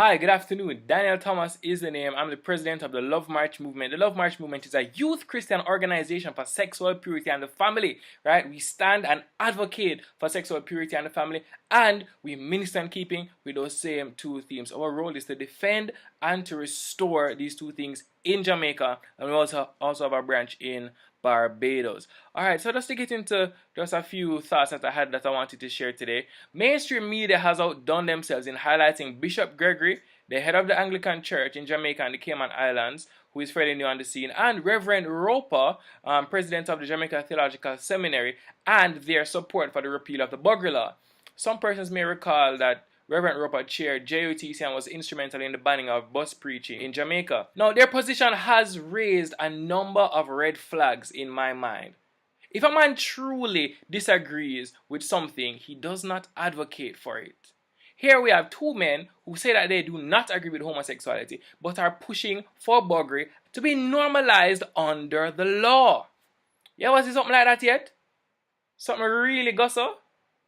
Hi, good afternoon. Daniel Thomas is the name. I'm the president of the Love March Movement. The Love March Movement is a youth Christian organization for sexual purity and the family, right? We stand and advocate for sexual purity and the family, and we minister in keeping with those same two themes. Our role is to defend and to restore these two things in Jamaica, and we also have a branch in Barbados. Alright, so just to get into just a few thoughts that I had that I wanted to share today. Mainstream media has outdone themselves in highlighting Bishop Gregory, the head of the Anglican Church in Jamaica and the Cayman Islands, who is fairly new on the scene, and Reverend Roper, president of the Jamaica Theological Seminary, and their support for the repeal of the Buggery Law. Some persons may recall that Reverend Roper chaired JUTC and was instrumental in the banning of bus preaching in Jamaica. Now, their position has raised a number of red flags in my mind. If a man truly disagrees with something, he does not advocate for it. Here we have two men who say that they do not agree with homosexuality, but are pushing for buggery to be normalized under the law. You ever see something like that yet? Something really gusso?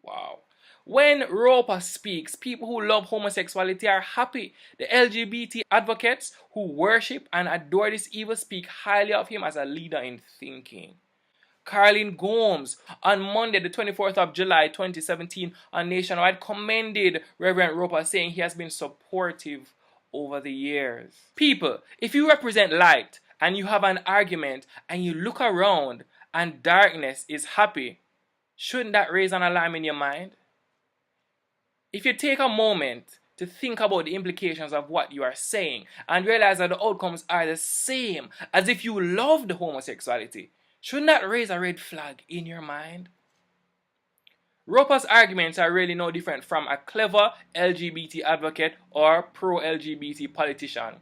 Wow. When Roper speaks, people who love homosexuality are happy. The LGBT advocates who worship and adore this evil speak highly of him as a leader in thinking. Caroline Gomes on Monday the 24th of July 2017 on Nationwide commended Reverend Roper, saying he has been supportive over the years. People, if you represent light and you have an argument and you look around and darkness is happy, shouldn't that raise an alarm in your mind? If you take a moment to think about the implications of what you are saying and realize that the outcomes are the same as if you loved homosexuality, shouldn't that raise a red flag in your mind? Roper's arguments are really no different from a clever LGBT advocate or pro-LGBT politician.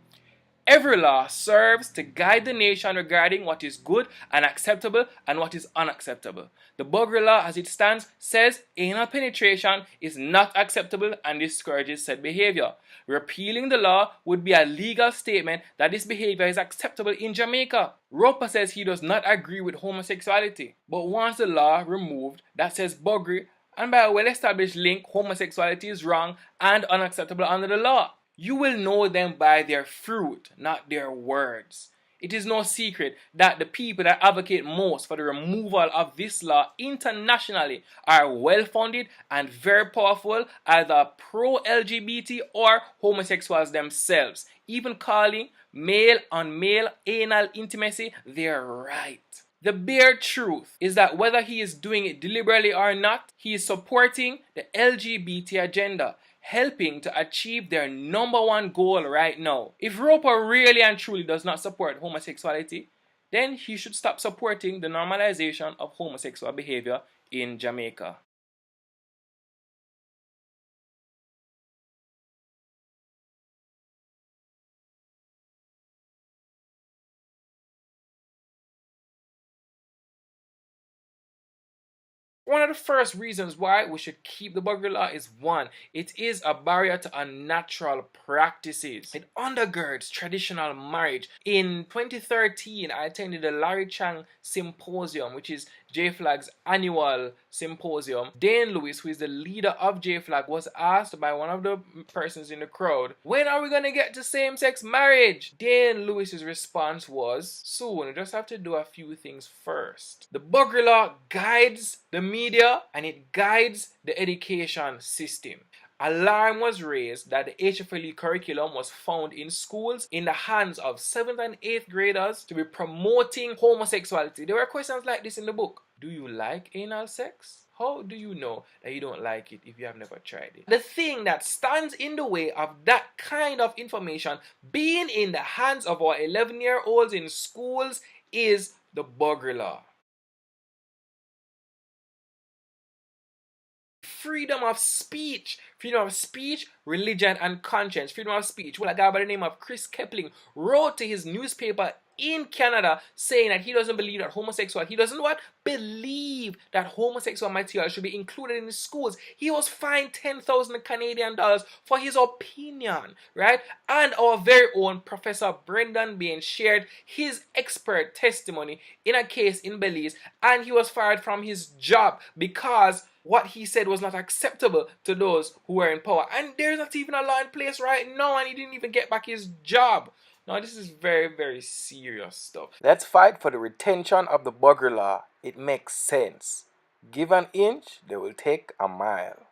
Every law serves to guide the nation regarding what is good and acceptable and what is unacceptable. The Buggery Law, as it stands, says anal penetration is not acceptable and discourages said behavior. Repealing the law would be a legal statement that this behavior is acceptable in Jamaica. Roper says he does not agree with homosexuality, but wants the law removed that says buggery, and by a well-established link, homosexuality is wrong and unacceptable under the law. You will know them by their fruit, not their words. It is no secret that the people that advocate most for the removal of this law internationally are well-funded and very powerful, either pro-LGBT or homosexuals themselves, even calling male-on-male anal intimacy their right. The bare truth is that whether he is doing it deliberately or not, he is supporting the LGBT agenda, helping to achieve their number one goal right now. If Roper really and truly does not support homosexuality, then he should stop supporting the normalization of homosexual behavior in Jamaica. One of the first reasons why we should keep the Buggery Law is one, it is a barrier to unnatural practices. It undergirds traditional marriage. In 2013, I attended the Larry Chang Symposium, which is J-Flag's annual symposium. Dane Lewis, who is the leader of J-Flag, was asked by one of the persons in the crowd, when are we going to get to same-sex marriage? Dane Lewis's response was, soon, we just have to do a few things first. The Buggery Law guides the media and it guides the education system. Alarm was raised that the HFLE curriculum was found in schools in the hands of 7th and 8th graders to be promoting homosexuality. There were questions like this in the book. Do you like anal sex? How do you know that you don't like it if you have never tried it? The thing that stands in the way of that kind of information being in the hands of our 11-year-olds in schools is the Buggery Law. Freedom of speech, religion, and conscience. Freedom of speech. Well, a guy by the name of Chris Kepling wrote to his newspaper in Canada saying that he doesn't believe that he doesn't believe that homosexual material should be included in the schools. He was fined 10,000 Canadian dollars for his opinion, right? And our very own Professor Brendan Bain shared his expert testimony in a case in Belize, and he was fired from his job because what he said was not acceptable to those who were in power. And there's not even a law in place right now, and he didn't even get back his job. Now, this is very, very serious stuff. Let's fight for the retention of the bugger law. It makes sense. Give an inch, they will take a mile.